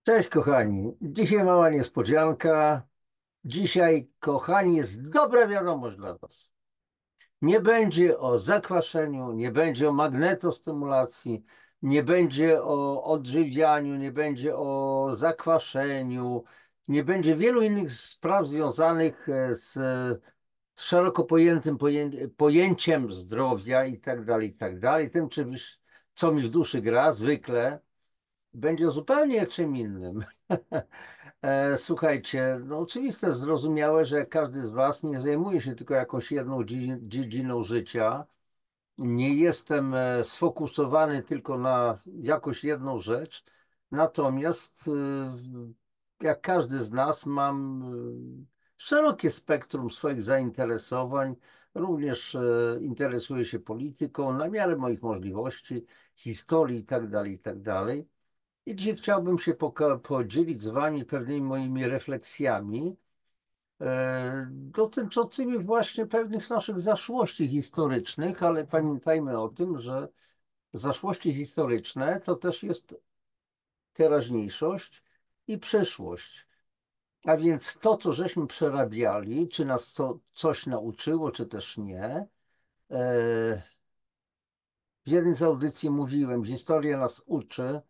Cześć kochani, dzisiaj mała niespodzianka. Dzisiaj, kochani, jest dobra wiadomość dla Was. Nie będzie o zakwaszeniu, nie będzie o magnetostymulacji, nie będzie o odżywianiu, nie będzie o zakwaszeniu, nie będzie wielu innych spraw związanych z szeroko pojętym pojęciem zdrowia i tak dalej, i tak dalej. Tym, co mi w duszy gra zwykle, będzie zupełnie czym innym. Słuchajcie, no oczywiste, zrozumiałe, że każdy z Was nie zajmuje się tylko jakąś jedną dziedziną życia. Nie jestem sfokusowany tylko na jakąś jedną rzecz. Natomiast, jak każdy z nas, mam szerokie spektrum swoich zainteresowań. Również interesuję się polityką na miarę moich możliwości, historii itd., itd. I dzisiaj chciałbym się podzielić z Wami pewnymi moimi refleksjami dotyczącymi właśnie pewnych naszych zaszłości historycznych, ale pamiętajmy o tym, że zaszłości historyczne to też jest teraźniejszość i przyszłość. A więc to, co żeśmy przerabiali, czy nas coś nauczyło, czy też nie. W jednej z audycji mówiłem, historia nas uczy,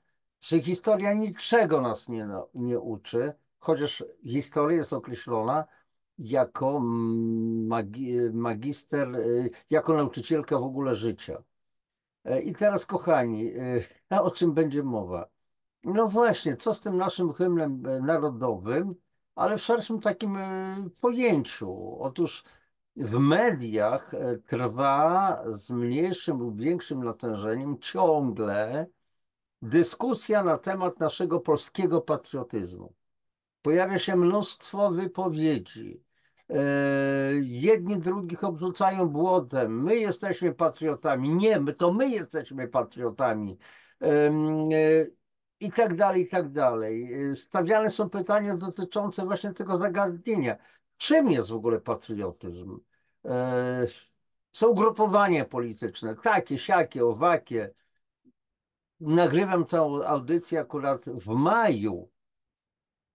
że historia niczego nas nie uczy, chociaż historia jest określona jako magister, jako nauczycielka w ogóle życia. I teraz, kochani, a o czym będzie mowa? No właśnie, co z tym naszym hymnem narodowym, ale w szerszym takim pojęciu. Otóż w mediach trwa z mniejszym lub większym natężeniem ciągle dyskusja na temat naszego polskiego patriotyzmu. Pojawia się mnóstwo wypowiedzi. Jedni drugich obrzucają błotem. My jesteśmy patriotami. Nie, my jesteśmy patriotami. I tak dalej, i tak dalej. Stawiane są pytania dotyczące właśnie tego zagadnienia. Czym jest w ogóle patriotyzm? E, Są ugrupowania polityczne, takie, siakie, owakie. Nagrywam tę audycję akurat w maju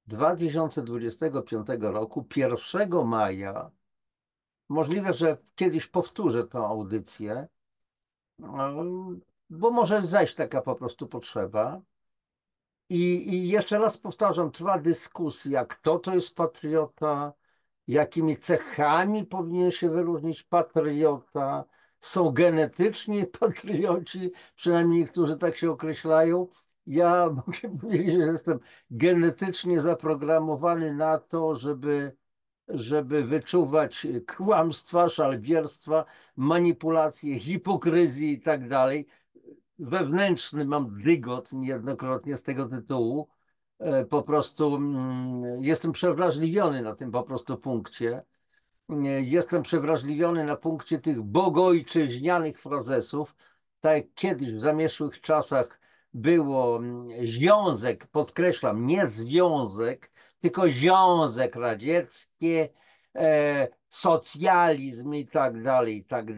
2025 roku, 1 maja. Możliwe, że kiedyś powtórzę tę audycję, bo może zajść taka po prostu potrzeba. I jeszcze raz powtarzam, trwa dyskusja, kto to jest patriota, jakimi cechami powinien się wyróżnić patriota. Są genetyczni patrioci, przynajmniej niektórzy tak się określają. Ja mogę powiedzieć, że jestem genetycznie zaprogramowany na to, żeby wyczuwać kłamstwa, szalbierstwa, manipulacje, hipokryzję i tak dalej. Wewnętrzny mam dygot niejednokrotnie z tego tytułu. Po prostu jestem przewrażliwiony na tym po prostu punkcie. Jestem przewrażliwiony na punkcie tych bogojczyźnianych frazesów. Tak jak kiedyś w zamierzchłych czasach było związek, podkreślam, nie związek, tylko związek radzieckie, socjalizm i tak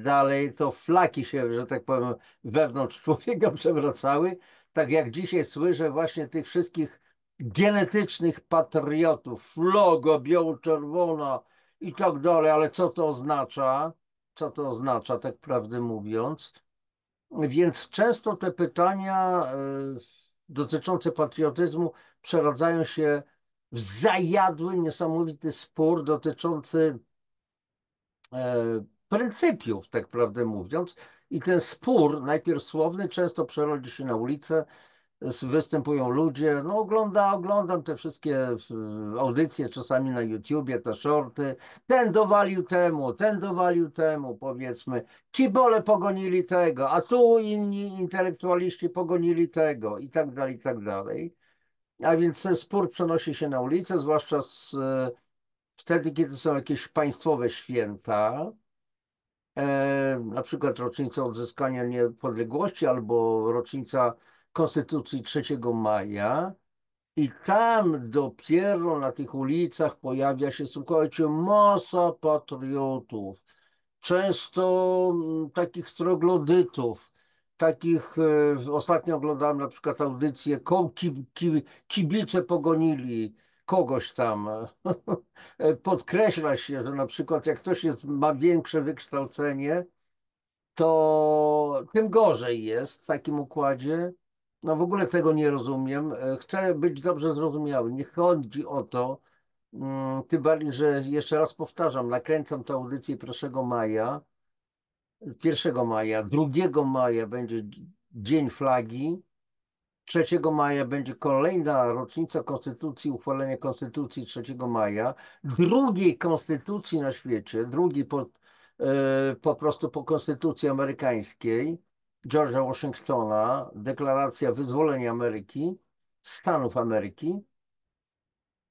dalej, to flaki się, że tak powiem, wewnątrz człowieka przewracały. Tak jak dzisiaj słyszę właśnie tych wszystkich genetycznych patriotów, flogo, biało-czerwona, i tak dalej, ale co to oznacza? Co to oznacza, tak prawdę mówiąc? Więc często te pytania dotyczące patriotyzmu przeradzają się w zajadły, niesamowity spór dotyczący pryncypiów, tak prawdę mówiąc. I ten spór, najpierw słowny, często przerodzi się na ulicę, występują ludzie, no oglądam te wszystkie audycje czasami na YouTubie, te shorty, ten dowalił temu, powiedzmy, kibole pogonili tego, a tu inni intelektualiści pogonili tego i tak dalej, i tak dalej. A więc ten spór przenosi się na ulicę, zwłaszcza wtedy, kiedy są jakieś państwowe święta, na przykład rocznica odzyskania niepodległości albo rocznica Konstytucji 3 maja. I tam dopiero na tych ulicach pojawia się, słuchajcie, masa patriotów, często takich troglodytów, takich, ostatnio oglądałem na przykład audycję, kibice pogonili kogoś tam. Podkreśla się, że na przykład jak ktoś ma większe wykształcenie, to tym gorzej jest w takim układzie. No w ogóle tego nie rozumiem. Chcę być dobrze zrozumiały. Nie chodzi o to, tym bardziej, że jeszcze raz powtarzam, nakręcam tę audycję 1 maja. 1 maja, 2 maja będzie Dzień Flagi, 3 maja będzie kolejna rocznica Konstytucji, uchwalenia Konstytucji 3 maja, drugiej konstytucji na świecie, po prostu po Konstytucji amerykańskiej, George'a Washingtona, deklaracja wyzwolenia Ameryki, Stanów Ameryki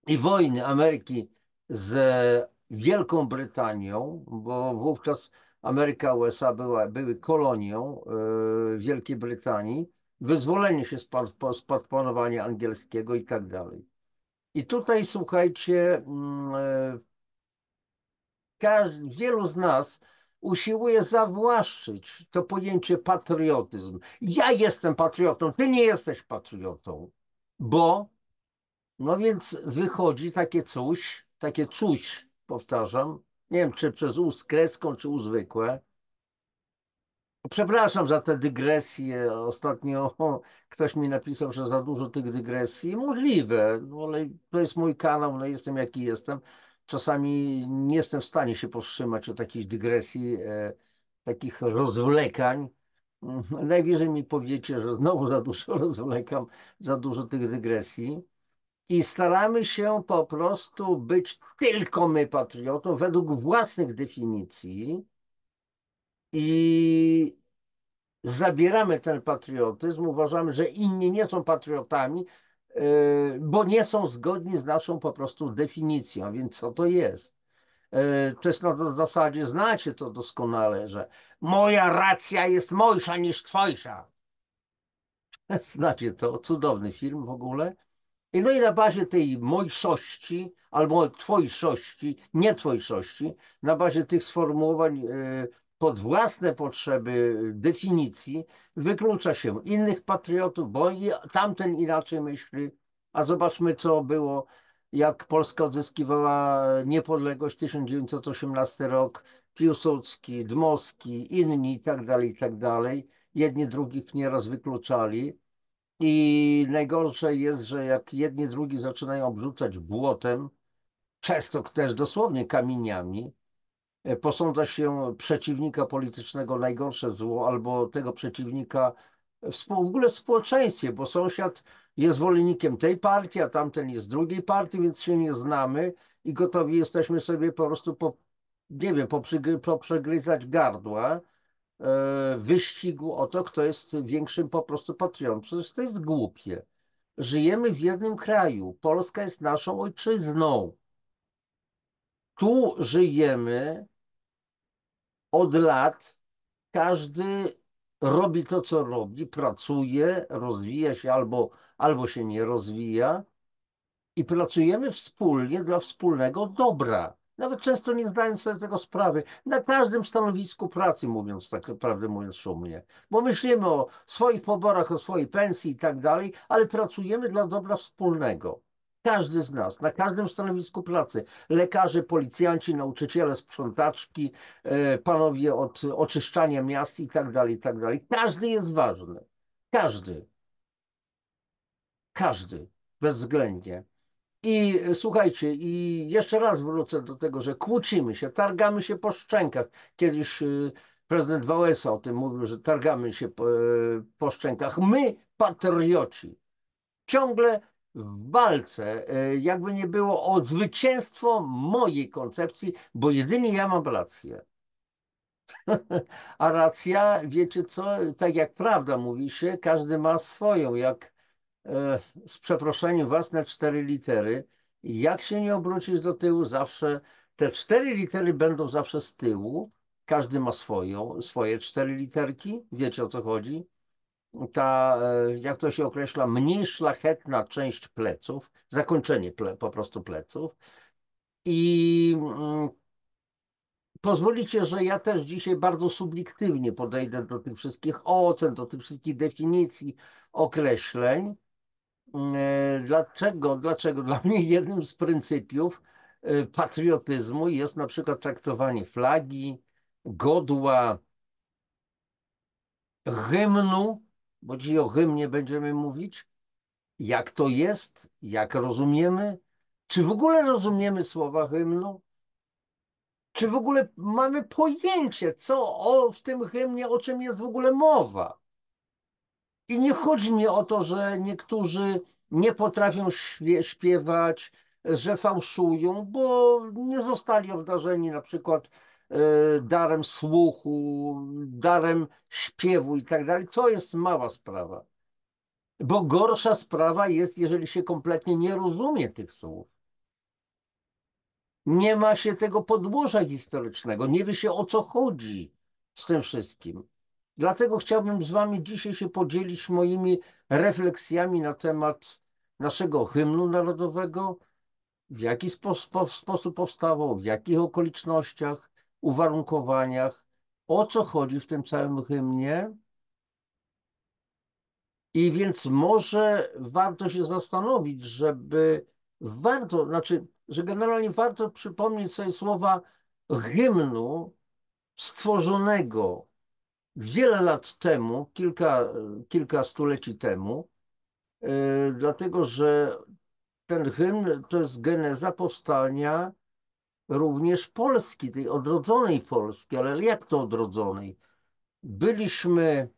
i wojny Ameryki z Wielką Brytanią, bo wówczas Ameryka, USA były kolonią Wielkiej Brytanii, wyzwolenie się spod panowania angielskiego i tak dalej. I tutaj słuchajcie, wielu z nas usiłuje zawłaszczyć to pojęcie patriotyzm. Ja jestem patriotą, ty nie jesteś patriotą, bo no więc wychodzi takie coś, powtarzam, nie wiem czy przez U z kreską, czy U zwykłe. Przepraszam za te dygresje. Ostatnio ktoś mi napisał, że za dużo tych dygresji. Możliwe, no ale to jest mój kanał, no jestem jaki jestem. Czasami nie jestem w stanie się powstrzymać od jakichś dygresji, takich rozwlekań. Najwyżej mi powiecie, że znowu za dużo rozwlekam, za dużo tych dygresji. I staramy się po prostu być tylko my patriotą według własnych definicji i zabieramy ten patriotyzm, uważamy, że inni nie są patriotami, bo nie są zgodni z naszą po prostu definicją. A więc co to jest? To jest na zasadzie, znacie to doskonale, że moja racja jest mojsza niż twojsza. Znacie to, cudowny film w ogóle. No i na bazie tej mojszości albo twojszości, nie twojszości, na bazie tych sformułowań pod własne potrzeby definicji wyklucza się innych patriotów, bo tamten inaczej myśli. A zobaczmy, co było, jak Polska odzyskiwała niepodległość, 1918 rok, Piłsudski, Dmowski, inni i tak dalej, i tak dalej. Jedni drugich nieraz wykluczali. I najgorsze jest, że jak jedni drugi zaczynają obrzucać błotem, często też dosłownie kamieniami, posądza się przeciwnika politycznego najgorsze zło, albo tego przeciwnika w ogóle w społeczeństwie, bo sąsiad jest zwolennikiem tej partii, a tamten jest drugiej partii, więc się nie znamy i gotowi jesteśmy sobie po prostu nie wiem, poprzegryzać gardła wyścigu o to, kto jest większym po prostu patriotą. Przecież to jest głupie. Żyjemy w jednym kraju. Polska jest naszą ojczyzną. Tu żyjemy od lat. Każdy robi to, co robi, pracuje, rozwija się albo się nie rozwija i pracujemy wspólnie dla wspólnego dobra. Nawet często nie zdając sobie tego sprawy, na każdym stanowisku pracy, mówiąc tak naprawdę, mówiąc szumnie. Bo myślimy o swoich poborach, o swojej pensji i tak dalej, ale pracujemy dla dobra wspólnego. Każdy z nas, na każdym stanowisku pracy. Lekarze, policjanci, nauczyciele, sprzątaczki, panowie od oczyszczania miast i tak dalej, i tak dalej. Każdy jest ważny. Każdy. Każdy. Bezwzględnie. I słuchajcie, i jeszcze raz wrócę do tego, że kłócimy się, targamy się po szczękach. Kiedyś prezydent Wałęsa o tym mówił, że targamy się po szczękach. My, patrioci, ciągle w walce, jakby nie było, o zwycięstwo mojej koncepcji, bo jedynie ja mam rację. A racja, wiecie co, tak jak prawda mówi się, każdy ma swoją, jak z przeproszeniem własne 4 litery. Jak się nie obrócić do tyłu, zawsze te 4 litery będą zawsze z tyłu. Każdy ma swoje 4 literki. Wiecie o co chodzi? Jak to się określa, mniej szlachetna część pleców, zakończenie po prostu pleców. I pozwolicie, że ja też dzisiaj bardzo subiektywnie podejdę do tych wszystkich ocen, do tych wszystkich definicji, określeń. Dlaczego? Dlaczego? Dla mnie jednym z pryncypiów patriotyzmu jest na przykład traktowanie flagi, godła, hymnu, bo dzisiaj o hymnie będziemy mówić, jak to jest, jak rozumiemy, czy w ogóle rozumiemy słowa hymnu, czy w ogóle mamy pojęcie, w tym hymnie, o czym jest w ogóle mowa. I nie chodzi mi o to, że niektórzy nie potrafią śpiewać, że fałszują, bo nie zostali obdarzeni na przykład darem słuchu, darem śpiewu i tak dalej. To jest mała sprawa. Bo gorsza sprawa jest, jeżeli się kompletnie nie rozumie tych słów. Nie ma się tego podłoża historycznego, nie wie się, o co chodzi z tym wszystkim. Dlatego chciałbym z wami dzisiaj się podzielić moimi refleksjami na temat naszego hymnu narodowego, w jaki sposób powstało, w jakich okolicznościach, uwarunkowaniach, o co chodzi w tym całym hymnie. I więc może warto się zastanowić, że generalnie warto przypomnieć sobie słowa hymnu stworzonego wiele lat temu, kilka stuleci temu, dlatego że ten hymn to jest geneza powstania również Polski, tej odrodzonej Polski, ale jak to odrodzonej? Byliśmy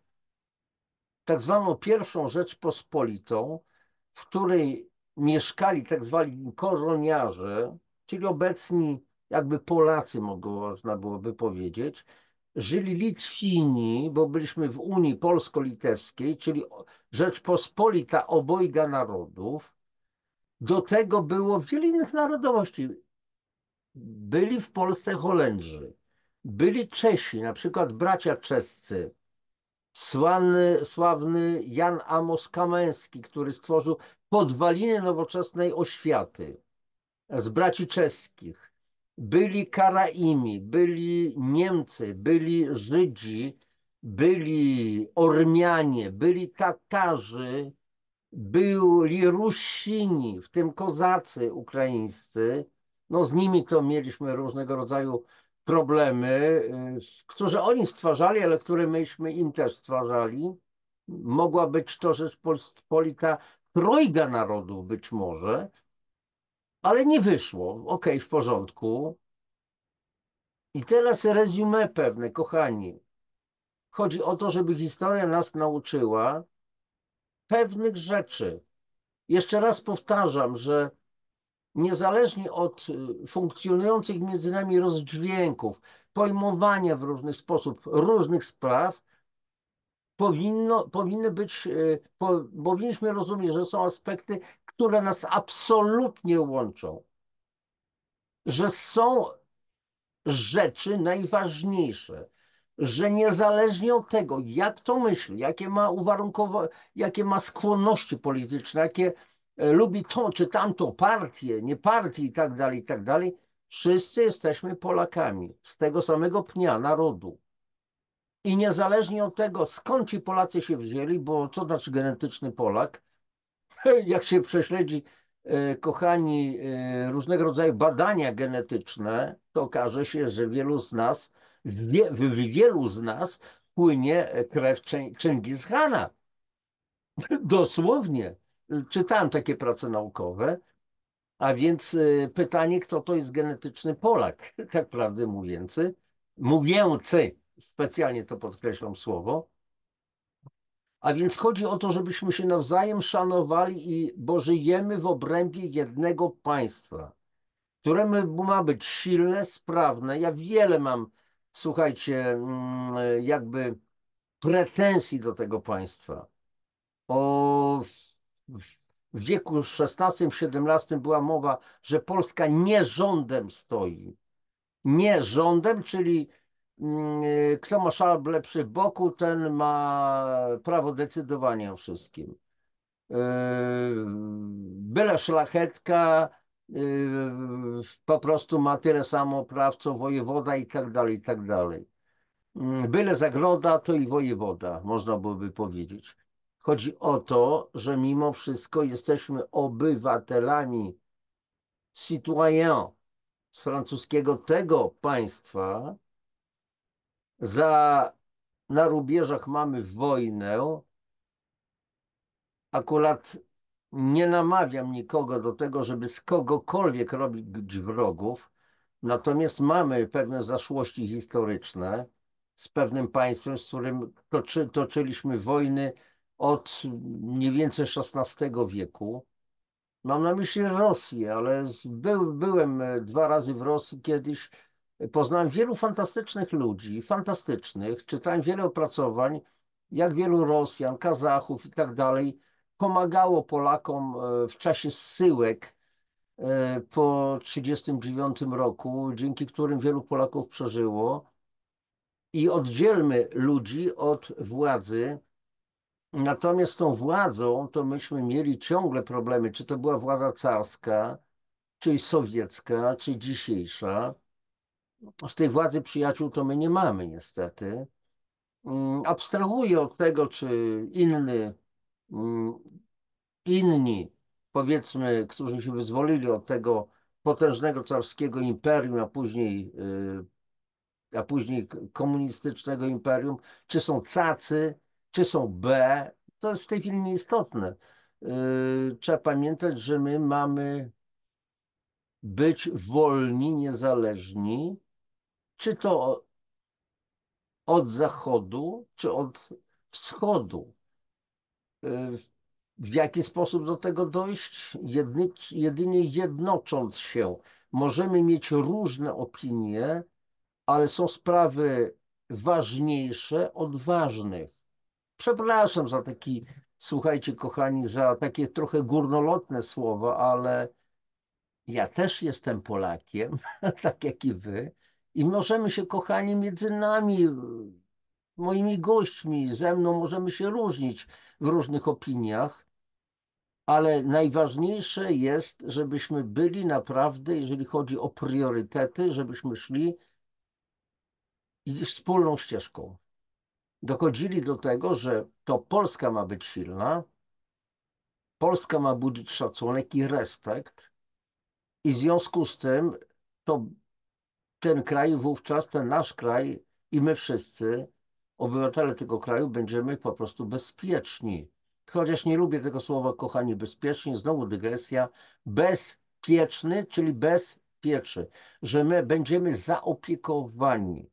tak zwaną pierwszą Rzeczpospolitą, w której mieszkali tak zwani koroniarze, czyli obecni jakby Polacy, można byłoby powiedzieć. Żyli Litwini, bo byliśmy w Unii Polsko-Litewskiej, czyli Rzeczpospolita obojga narodów. Do tego było wiele innych narodowości. Byli w Polsce Holendrzy, byli Czesi, na przykład bracia czescy, sławny Jan Amos Kamęski, który stworzył podwaliny nowoczesnej oświaty z braci czeskich. Byli Karaimi, byli Niemcy, byli Żydzi, byli Ormianie, byli Tatarzy, byli Rusini, w tym kozacy ukraińscy. No z nimi to mieliśmy różnego rodzaju problemy, które oni stwarzali, ale które myśmy im też stwarzali. Mogła być to Rzeczpospolita trojga narodów być może, ale nie wyszło. Okej, w porządku. I teraz resume pewne, kochani. Chodzi o to, żeby historia nas nauczyła pewnych rzeczy. Jeszcze raz powtarzam, że niezależnie od funkcjonujących między nami rozdźwięków, pojmowania w różny sposób różnych spraw, powinniśmy rozumieć, że są aspekty, które nas absolutnie łączą, że są rzeczy najważniejsze, że niezależnie od tego, jak to myśli, jakie ma jakie ma skłonności polityczne, jakie lubi tą czy tamtą partię, nie partię i tak dalej, wszyscy jesteśmy Polakami z tego samego pnia narodu. I niezależnie od tego, skąd ci Polacy się wzięli, bo co znaczy genetyczny Polak, jak się prześledzi, kochani, różnego rodzaju badania genetyczne, to okaże się, że w wielu z nas płynie krew Chingis-Khana. Dosłownie. Czytałem takie prace naukowe, a więc pytanie, kto to jest genetyczny Polak, tak prawdę mówiący, specjalnie to podkreślam słowo. A więc chodzi o to, żebyśmy się nawzajem szanowali, bo żyjemy w obrębie jednego państwa, które ma być silne, sprawne. Ja wiele mam, słuchajcie, jakby pretensji do tego państwa. O, w wieku XVI-XVII była mowa, że Polska nie rządem stoi. Nie rządem, czyli kto ma szablę przy boku, ten ma prawo decydowania o wszystkim. Byle szlachetka, po prostu ma tyle samo praw co wojewoda i tak dalej, i tak dalej. Byle zagroda, to i wojewoda, można byłoby powiedzieć. Chodzi o to, że mimo wszystko jesteśmy obywatelami, citoyen z francuskiego tego państwa. Na rubieżach mamy wojnę. Akurat nie namawiam nikogo do tego, żeby z kogokolwiek robić wrogów, natomiast mamy pewne zaszłości historyczne z pewnym państwem, z którym toczyliśmy wojny od mniej więcej XVI wieku. Mam na myśli Rosję, ale byłem 2 razy w Rosji kiedyś. Poznałem wielu fantastycznych ludzi, fantastycznych. Czytałem wiele opracowań, jak wielu Rosjan, Kazachów i tak dalej pomagało Polakom w czasie zsyłek po 1939 roku, dzięki którym wielu Polaków przeżyło. I oddzielmy ludzi od władzy. Natomiast z tą władzą to myśmy mieli ciągle problemy, czy to była władza carska, czy sowiecka, czy dzisiejsza. Z tej władzy przyjaciół to my nie mamy niestety. Abstrahuję od tego, czy mm, inni, powiedzmy, którzy się wyzwolili od tego potężnego carskiego imperium, a później komunistycznego imperium, czy są cacy, czy są B, to jest w tej chwili nieistotne. Trzeba pamiętać, że my mamy być wolni, niezależni, czy to od zachodu, czy od wschodu. W jaki sposób do tego dojść? Jedynie jednocząc się. Możemy mieć różne opinie, ale są sprawy ważniejsze od ważnych. Przepraszam za taki, słuchajcie, kochani, za takie trochę górnolotne słowa, ale ja też jestem Polakiem, tak jak i wy, i możemy się, kochani, między nami, moimi gośćmi, ze mną możemy się różnić w różnych opiniach, ale najważniejsze jest, żebyśmy byli naprawdę, jeżeli chodzi o priorytety, żebyśmy szli wspólną ścieżką. Dochodzili do tego, że to Polska ma być silna, Polska ma budzić szacunek i respekt, i w związku z tym to ten kraj wówczas, ten nasz kraj i my wszyscy, obywatele tego kraju, będziemy po prostu bezpieczni. Chociaż nie lubię tego słowa, kochani, bezpieczni, znowu dygresja, bezpieczny, czyli bez pieczy, że my będziemy zaopiekowani.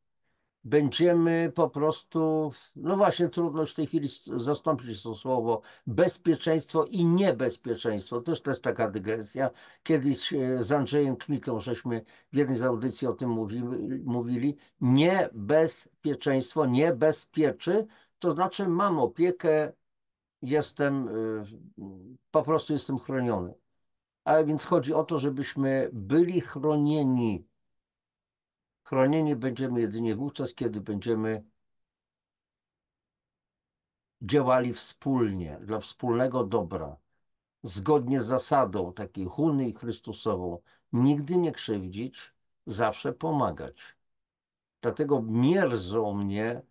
Będziemy po prostu, no właśnie trudno już w tej chwili zastąpić to słowo bezpieczeństwo i niebezpieczeństwo. To jest taka dygresja. Kiedyś z Andrzejem Kmitą żeśmy w jednej z audycji o tym mówili. Niebezpieczeństwo, nie bezpieczy, to znaczy mam opiekę, jestem, po prostu jestem chroniony. A więc chodzi o to, żebyśmy byli chronieni. Chronieni będziemy jedynie wówczas, kiedy będziemy działali wspólnie, dla wspólnego dobra, zgodnie z zasadą takiej Huny i Chrystusową. Nigdy nie krzywdzić, zawsze pomagać. Dlatego mierzą mnie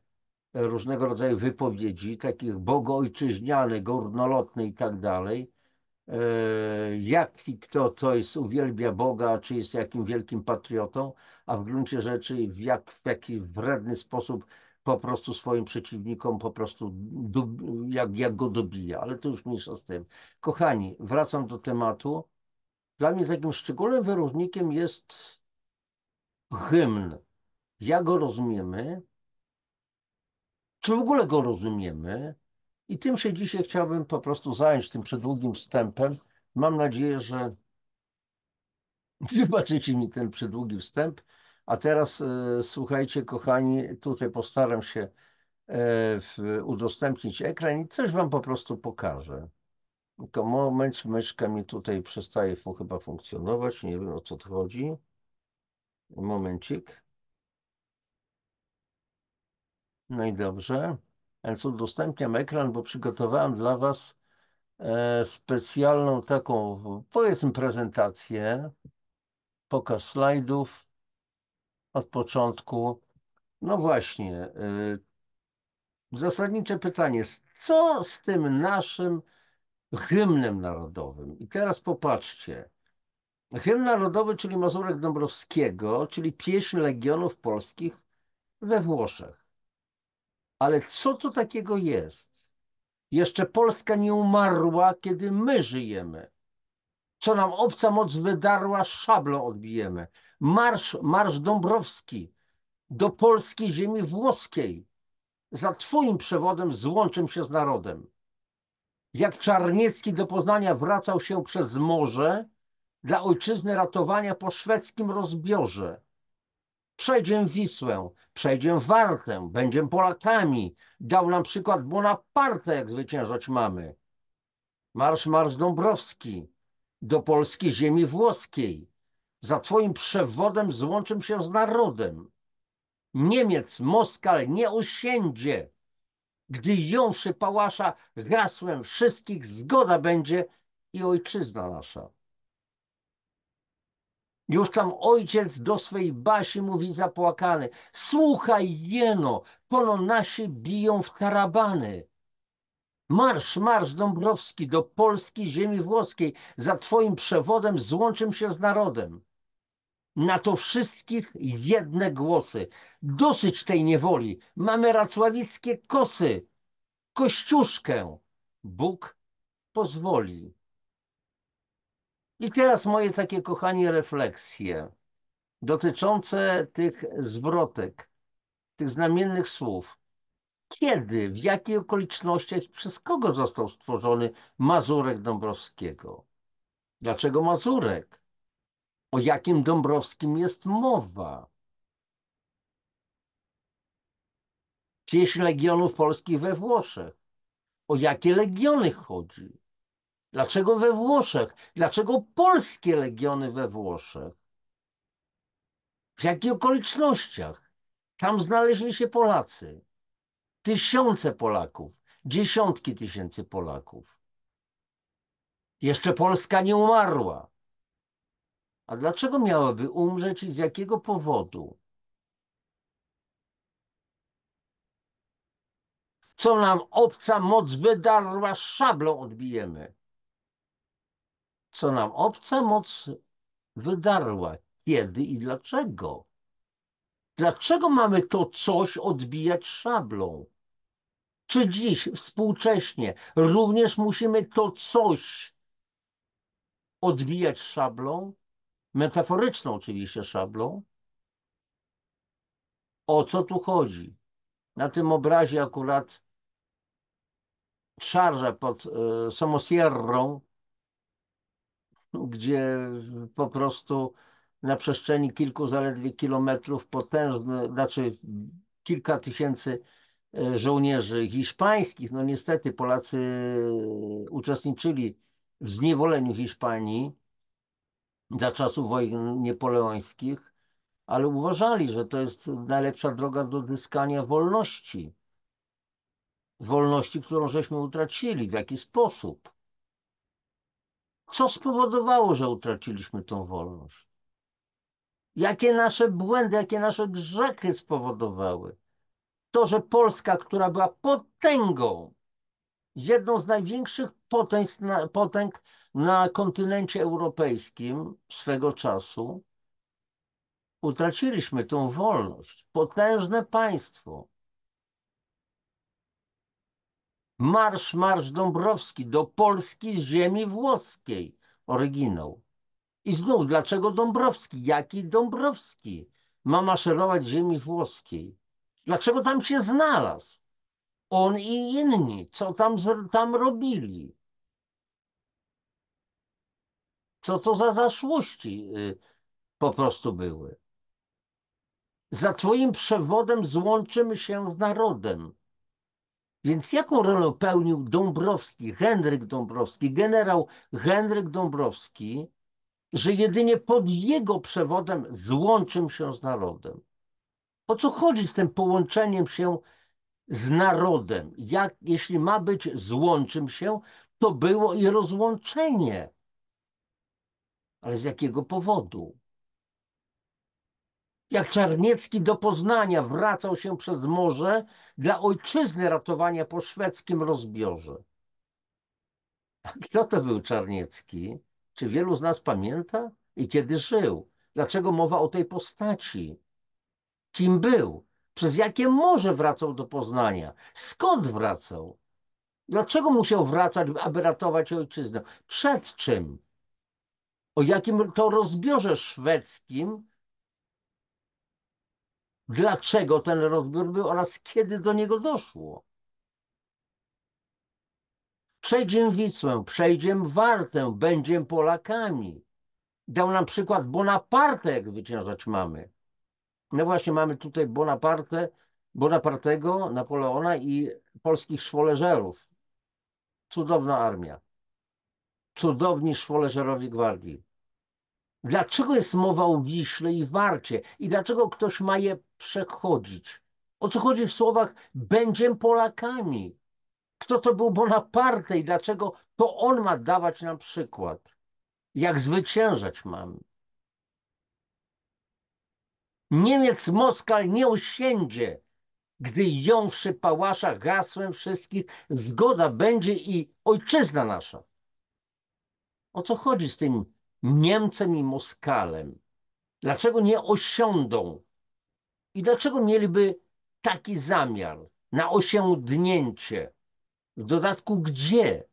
różnego rodzaju wypowiedzi, takich bogoojczyźniane, górnolotne i tak dalej, jak kto to jest, uwielbia Boga, czy jest jakim wielkim patriotą, a w gruncie rzeczy w jaki wredny sposób po prostu swoim przeciwnikom po prostu jak go dobija, ale to już mniejsza z tym. Kochani, wracam do tematu. Dla mnie takim szczególnym wyróżnikiem jest hymn. Jak go rozumiemy? Czy w ogóle go rozumiemy? I tym się dzisiaj chciałbym po prostu zająć, tym przedługim wstępem. Mam nadzieję, że wybaczycie mi ten przedługi wstęp. A teraz słuchajcie, kochani, tutaj postaram się udostępnić ekran i coś wam po prostu pokażę. Tylko moment, myszka mi tutaj przestaje chyba funkcjonować. Nie wiem, o co to chodzi. Momencik. No i dobrze. Więc udostępniam ekran, bo przygotowałem dla was specjalną taką, powiedzmy, prezentację, pokaz slajdów od początku. No właśnie, zasadnicze pytanie jest, co z tym naszym hymnem narodowym? I teraz popatrzcie. Hymn narodowy, czyli Mazurek Dąbrowskiego, czyli pieśń Legionów Polskich we Włoszech. Ale co to takiego jest? Jeszcze Polska nie umarła, kiedy my żyjemy. Co nam obca moc wydarła, szablą odbijemy. Marsz Dąbrowski do polskiej ziemi włoskiej. Za twoim przewodem złączym się z narodem. Jak Czarniecki do Poznania wracał się przez morze, dla ojczyzny ratowania po szwedzkim rozbiorze. Przejdziem Wisłę, przejdziem Wartę, będziem Polakami. Dał nam przykład Bonaparte, jak zwyciężać mamy. Marsz Dąbrowski do polskiej ziemi włoskiej. Za twoim przewodem złączym się z narodem. Niemiec, Moskal nie osiędzie. Gdy jąwszy pałasza hasłem wszystkich zgoda będzie i ojczyzna nasza. Już tam ojciec do swej Basi mówi zapłakany: słuchaj, jeno, pono nasi biją w tarabany. Marsz Dąbrowski do polskiej ziemi włoskiej, za twoim przewodem złączym się z narodem. Na to wszystkich jedne głosy. Dosyć tej niewoli, mamy racławickie kosy. Kościuszkę Bóg pozwoli. I teraz moje takie, kochani, refleksje dotyczące tych zwrotek, tych znamiennych słów. Kiedy, w jakich okolicznościach i przez kogo został stworzony Mazurek Dąbrowskiego? Dlaczego Mazurek? O jakim Dąbrowskim jest mowa? Pieśń Legionów Polskich we Włoszech. O jakie legiony chodzi? Dlaczego we Włoszech? Dlaczego polskie legiony we Włoszech? W jakich okolicznościach? Tam znaleźli się Polacy. Tysiące Polaków, dziesiątki tysięcy Polaków. Jeszcze Polska nie umarła. A dlaczego miałaby umrzeć i z jakiego powodu? Co nam obca moc wydarła, szablą odbijemy. Co nam obca moc wydarła? Kiedy i dlaczego? Dlaczego mamy to coś odbijać szablą? Czy dziś, współcześnie, również musimy to coś odbijać szablą? Metaforyczną oczywiście szablą. O co tu chodzi? Na tym obrazie akurat szarża pod Somosierrą, gdzie po prostu na przestrzeni kilku zaledwie kilometrów potężny, znaczy kilka tysięcy żołnierzy hiszpańskich, no niestety Polacy uczestniczyli w zniewoleniu Hiszpanii za czasów wojen napoleońskich, ale uważali, że to jest najlepsza droga do zyskania wolności. Wolności, którą żeśmy utracili. W jaki sposób? Co spowodowało, że utraciliśmy tą wolność? Jakie nasze błędy, jakie nasze grzechy spowodowały? To, że Polska, która była potęgą, jedną z największych potęg na kontynencie europejskim swego czasu, utraciliśmy tą wolność. Potężne państwo. Marsz Dąbrowski do Polski z ziemi włoskiej. Oryginał. I znów, dlaczego Dąbrowski? Jaki Dąbrowski ma maszerować z ziemi włoskiej? Dlaczego tam się znalazł? On i inni. Co tam robili? Co to za zaszłości po prostu były? Za twoim przewodem złączymy się z narodem. Więc jaką rolę pełnił Dąbrowski, Henryk Dąbrowski, generał Henryk Dąbrowski, że jedynie pod jego przewodem złączył się z narodem? O co chodzi z tym połączeniem się z narodem? Jeśli ma być złączym się, to było i rozłączenie. Ale z jakiego powodu? Jak Czarniecki do Poznania wracał się przez morze dla ojczyzny ratowania po szwedzkim rozbiorze. A kto to był Czarniecki? Czy wielu z nas pamięta? I kiedy żył? Dlaczego mowa o tej postaci? Kim był? Przez jakie morze wracał do Poznania? Skąd wracał? Dlaczego musiał wracać, aby ratować ojczyznę? Przed czym? O jakim to rozbiorze szwedzkim? Dlaczego ten rozbiór był oraz kiedy do niego doszło? Przejdziem Wisłę, przejdziem Wartę, będziem Polakami. Dał nam przykład Bonaparte, jak wyciążać mamy. No właśnie, mamy tutaj Bonapartego, Napoleona i polskich szwoleżerów. Cudowna armia. Cudowni szwoleżerowie gwardii. Dlaczego jest mowa o Wiśle i Warcie? I dlaczego ktoś ma je przechodzić? O co chodzi w słowach będziem Polakami? Kto to był Bonaparte i dlaczego to on ma dawać nam przykład? Jak zwyciężać mamy? Niemiec Moskal nie osiędzie, gdy jąwszy pałasza hasłem wszystkich zgoda będzie i ojczyzna nasza. O co chodzi z tym Niemcem i Moskalem? Dlaczego nie osiądą? I dlaczego mieliby taki zamiar na osiądnięcie? W dodatku gdzie?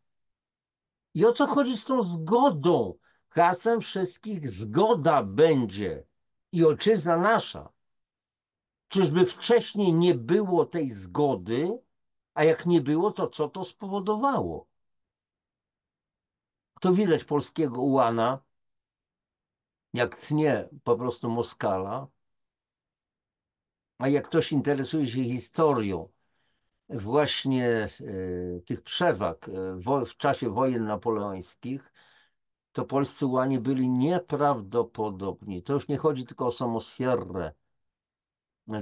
I o co chodzi z tą zgodą? Hasłem wszystkich zgoda będzie i ojczyzna nasza. Czyżby wcześniej nie było tej zgody, a jak nie było, to co to spowodowało? To widać polskiego ułana, jak tnie po prostu Moskala, a jak ktoś interesuje się historią właśnie tych przewag w czasie wojen napoleońskich, to polscy ułani byli nieprawdopodobni. To już nie chodzi tylko o Somosierrę.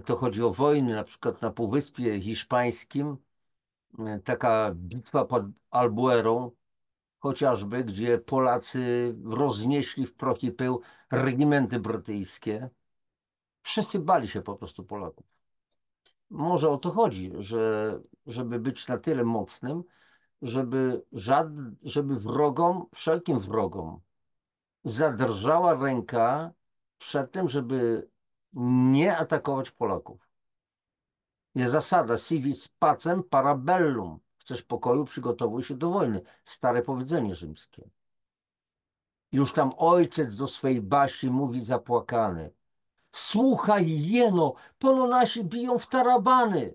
To chodzi o wojny, na przykład na Półwyspie Hiszpańskim, taka bitwa pod Albuerą, chociażby, gdzie Polacy roznieśli w proch i pył regimenty brytyjskie. Wszyscy bali się po prostu Polaków. Może o to chodzi, żeby być na tyle mocnym, żeby wrogom, wszelkim wrogom zadrżała ręka przed tym, żeby nie atakować Polaków. Jest zasada si vis pacem para bellum. Chcesz pokoju, przygotowuj się do wojny. Stare powiedzenie rzymskie. Już tam ojciec do swej Basi mówi zapłakany. Słuchaj, jeno, pono nasi biją w tarabany.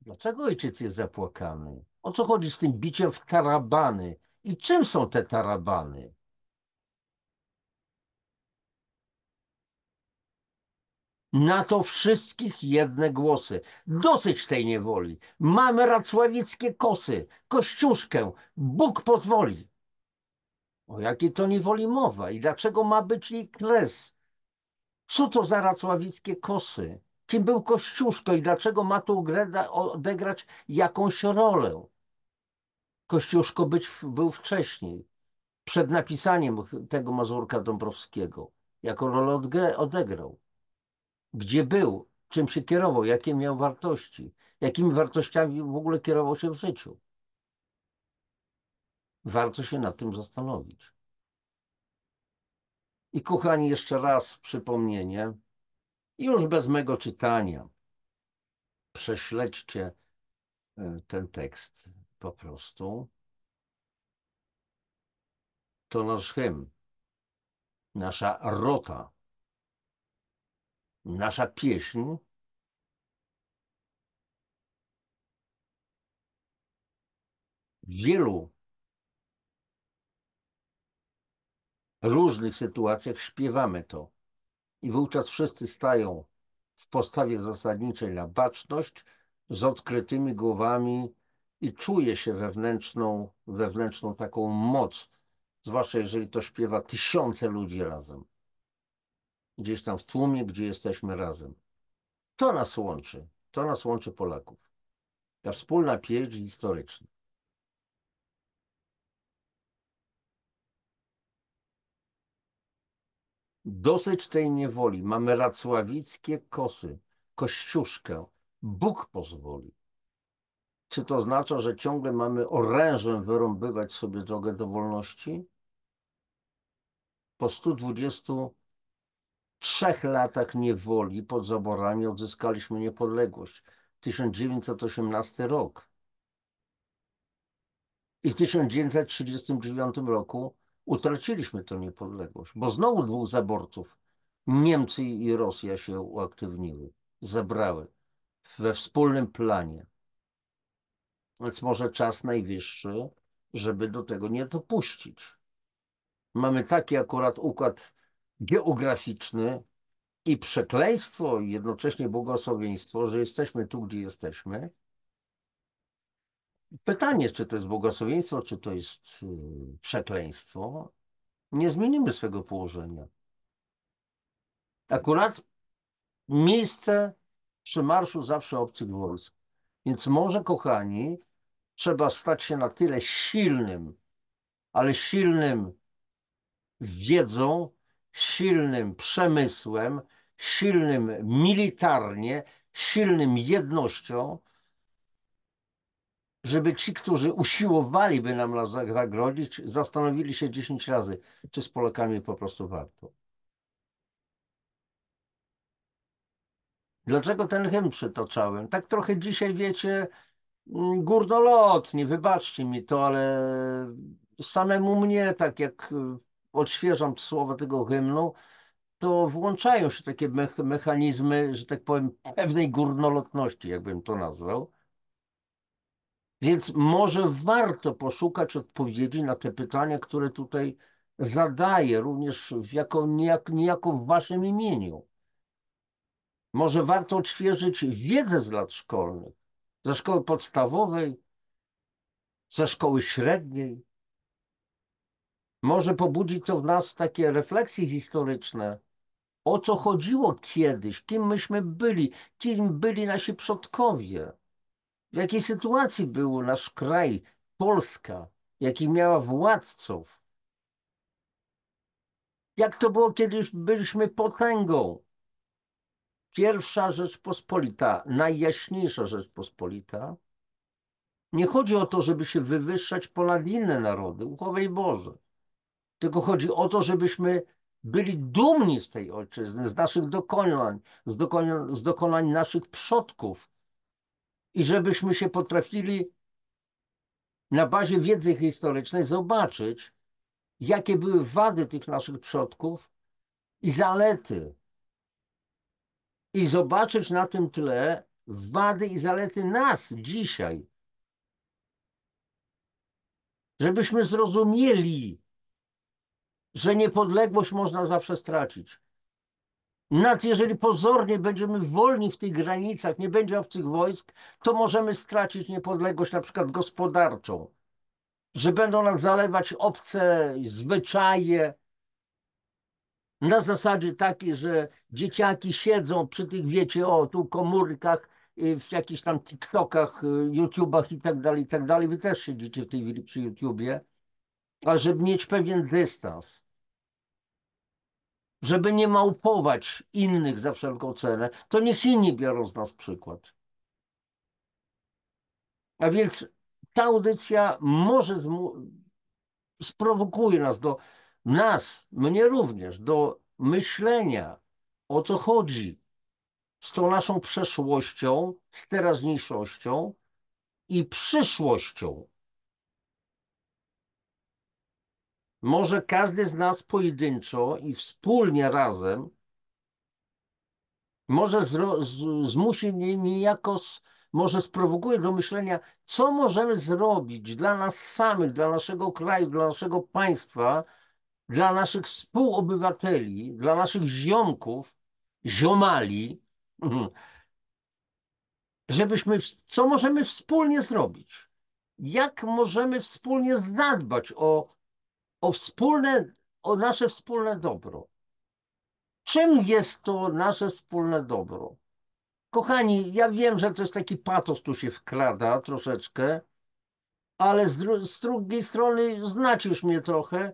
Dlaczego ojciec jest zapłakany? O co chodzi z tym biciem w tarabany? I czym są te tarabany? Na to wszystkich jedne głosy. Dosyć tej niewoli. Mamy racławickie kosy, kościuszkę. Bóg pozwoli. O jakiej to niewoli mowa i dlaczego ma być jej kres? Co to za racławickie kosy? Kim był Kościuszko i dlaczego ma tu odegrać jakąś rolę? Kościuszko był wcześniej, przed napisaniem tego Mazurka Dąbrowskiego. Jaką rolę odegrał? Gdzie był? Czym się kierował? Jakie miał wartości? Jakimi wartościami w ogóle kierował się w życiu? Warto się nad tym zastanowić. I kochani, jeszcze raz przypomnienie, już bez mego czytania. Prześledźcie ten tekst po prostu. To nasz hymn, nasza rota, nasza pieśń w wielu różnych sytuacjach śpiewamy to. I wówczas wszyscy stają w postawie zasadniczej na baczność, z odkrytymi głowami i czuje się wewnętrzną taką moc, zwłaszcza jeżeli to śpiewa tysiące ludzi razem. Gdzieś tam w tłumie, gdzie jesteśmy razem. To nas łączy Polaków. Ta wspólna pieśń historyczna. Dosyć tej niewoli. Mamy racławickie kosy, Kościuszkę. Bóg pozwoli. Czy to oznacza, że ciągle mamy orężem wyrąbywać sobie drogę do wolności? Po 123 latach niewoli pod zaborami odzyskaliśmy niepodległość. 1918 rok. I w 1939 roku utraciliśmy tę niepodległość, bo znowu dwóch zaborców, Niemcy i Rosja, się uaktywniły, zebrały we wspólnym planie. Więc może czas najwyższy, żeby do tego nie dopuścić. Mamy taki akurat układ geograficzny i przekleństwo, i jednocześnie błogosławieństwo, że jesteśmy tu, gdzie jesteśmy. Pytanie, czy to jest błogosławieństwo, czy to jest przekleństwo. Nie zmienimy swego położenia. Akurat miejsce przymarszu zawsze obcych wojsk. Więc może, kochani, trzeba stać się na tyle silnym, ale silnym wiedzą, silnym przemysłem, silnym militarnie, silnym jednością, żeby ci, którzy usiłowaliby nam nas zagrodzić, zastanowili się 10 razy, czy z Polakami po prostu warto. Dlaczego ten hymn przytoczałem? Tak trochę dzisiaj, wiecie, górnolotnie, wybaczcie mi to, ale samemu mnie, tak jak odświeżam słowa tego hymnu, to włączają się takie mechanizmy, że tak powiem, pewnej górnolotności, jakbym to nazwał. Więc może warto poszukać odpowiedzi na te pytania, które tutaj zadaję, również niejako w waszym imieniu. Może warto odświeżyć wiedzę z lat szkolnych, ze szkoły podstawowej, ze szkoły średniej. Może pobudzić to w nas takie refleksje historyczne, o co chodziło kiedyś, kim myśmy byli, kim byli nasi przodkowie, w jakiej sytuacji był nasz kraj, Polska, jakich miała władców. Jak to było, kiedy byliśmy potęgą? Pierwsza Rzeczpospolita, najjaśniejsza Rzeczpospolita. Nie chodzi o to, żeby się wywyższać ponad inne narody, uchowaj Boże. Tylko chodzi o to, żebyśmy byli dumni z tej ojczyzny, z naszych dokonań, z dokonań naszych przodków i żebyśmy się potrafili na bazie wiedzy historycznej zobaczyć, jakie były wady tych naszych przodków i zalety. I zobaczyć na tym tle wady i zalety nas dzisiaj. Żebyśmy zrozumieli, że niepodległość można zawsze stracić. Nawet jeżeli pozornie będziemy wolni w tych granicach, nie będzie obcych wojsk, to możemy stracić niepodległość na przykład gospodarczą. Że będą nas zalewać obce zwyczaje na zasadzie takiej, że dzieciaki siedzą przy tych, wiecie, o, tu komórkach, w jakichś tam TikTokach, YouTubach i tak dalej. Wy też siedzicie w tej chwili przy YouTubie, ale żeby mieć pewien dystans, żeby nie małpować innych za wszelką cenę, to niech inni biorą z nas przykład. A więc ta audycja może sprowokuje mnie również, do myślenia, o co chodzi z tą naszą przeszłością, z teraźniejszością i przyszłością. Może każdy z nas pojedynczo i wspólnie razem może zmusi mnie niejako, może sprowokuje do myślenia, co możemy zrobić dla nas samych, dla naszego kraju, dla naszego państwa, dla naszych współobywateli, dla naszych ziomków, ziomali, co możemy wspólnie zrobić? Jak możemy wspólnie zadbać o nasze wspólne dobro? Czym jest to nasze wspólne dobro? Kochani, ja wiem, że to jest taki patos tu się wkrada troszeczkę, ale z drugiej strony znacie już mnie trochę.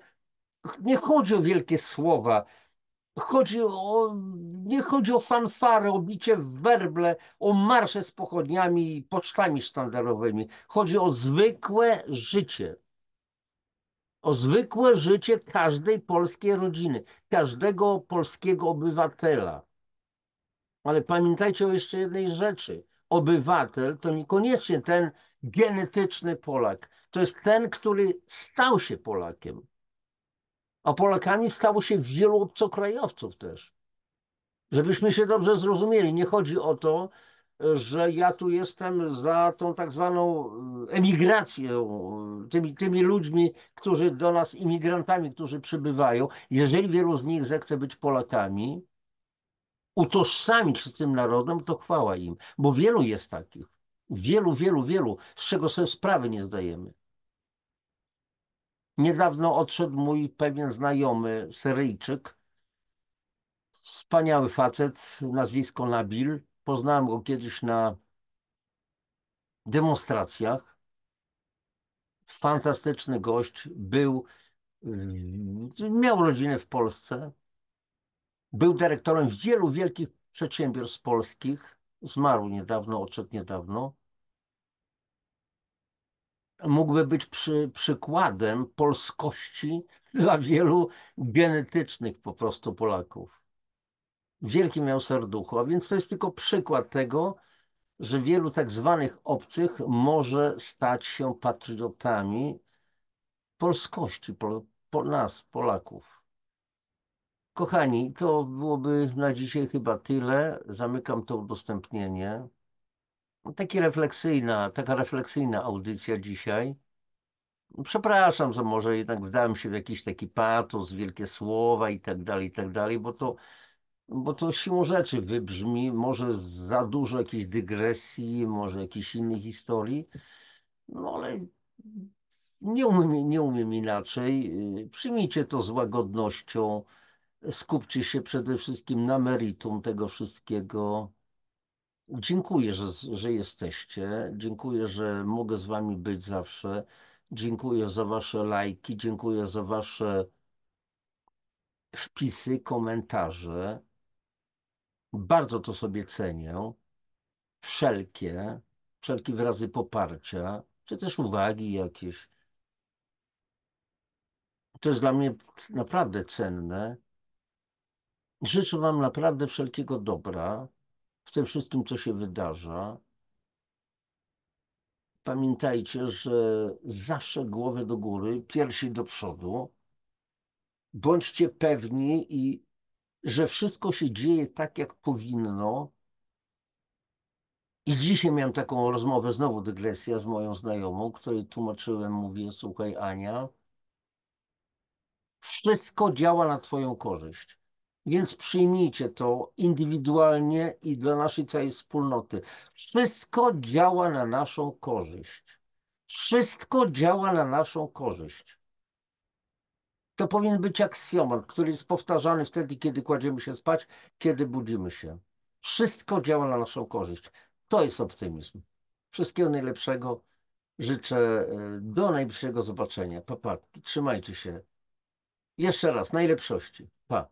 Nie chodzi o wielkie słowa. Nie chodzi o fanfarę, o bicie w werble, o marsze z pochodniami i pocztami sztandarowymi. Chodzi o zwykłe życie. O zwykłe życie każdej polskiej rodziny, każdego polskiego obywatela. Ale pamiętajcie o jeszcze jednej rzeczy. Obywatel to niekoniecznie ten genetyczny Polak. To jest ten, który stał się Polakiem. A Polakami stało się wielu obcokrajowców też. Żebyśmy się dobrze zrozumieli, nie chodzi o to, że ja tu jestem za tą tak zwaną emigracją, tymi ludźmi, którzy do nas, imigrantami, którzy przybywają. Jeżeli wielu z nich zechce być Polakami, utożsamić się z tym narodem, to chwała im, bo wielu jest takich. Wielu, wielu, wielu, z czego sobie sprawy nie zdajemy. Niedawno odszedł mój pewien znajomy Syryjczyk, wspaniały facet, nazwisko Nabil. Poznałem go kiedyś na demonstracjach. Fantastyczny gość. Miał rodzinę w Polsce. Był dyrektorem wielu wielkich przedsiębiorstw polskich. Zmarł niedawno, odszedł niedawno. Mógłby być przykładem polskości dla wielu genetycznych po prostu Polaków. Wielkie miał serducho, a więc to jest tylko przykład tego, że wielu tak zwanych obcych może stać się patriotami polskości, nas, Polaków. Kochani, to byłoby na dzisiaj chyba tyle. Zamykam to udostępnienie. Taka refleksyjna audycja dzisiaj. Przepraszam, że może jednak wdałem się w jakiś taki patos, wielkie słowa i tak dalej, bo to siłą rzeczy wybrzmi, może za dużo jakiejś dygresji, może jakichś innych historii, no ale nie umiem inaczej. Przyjmijcie to z łagodnością, skupcie się przede wszystkim na meritum tego wszystkiego. Dziękuję, że jesteście, dziękuję, że mogę z wami być zawsze, dziękuję za wasze lajki, dziękuję za wasze wpisy, komentarze. Bardzo to sobie cenię. Wszelkie wyrazy poparcia, czy też uwagi jakieś. To jest dla mnie naprawdę cenne. Życzę wam naprawdę wszelkiego dobra w tym wszystkim, co się wydarza. Pamiętajcie, że zawsze głowę do góry, piersi do przodu. Bądźcie pewni, że wszystko się dzieje tak, jak powinno. I dzisiaj miałem taką rozmowę, znowu dygresja z moją znajomą, której tłumaczyłem, mówię, słuchaj Ania, wszystko działa na twoją korzyść. Więc przyjmijcie to indywidualnie i dla naszej całej wspólnoty. Wszystko działa na naszą korzyść. Wszystko działa na naszą korzyść. To powinien być aksjomat, który jest powtarzany wtedy, kiedy kładziemy się spać, kiedy budzimy się. Wszystko działa na naszą korzyść. To jest optymizm. Wszystkiego najlepszego. Życzę do najbliższego zobaczenia. Pa, pa. Trzymajcie się. Jeszcze raz, najlepszości. Pa.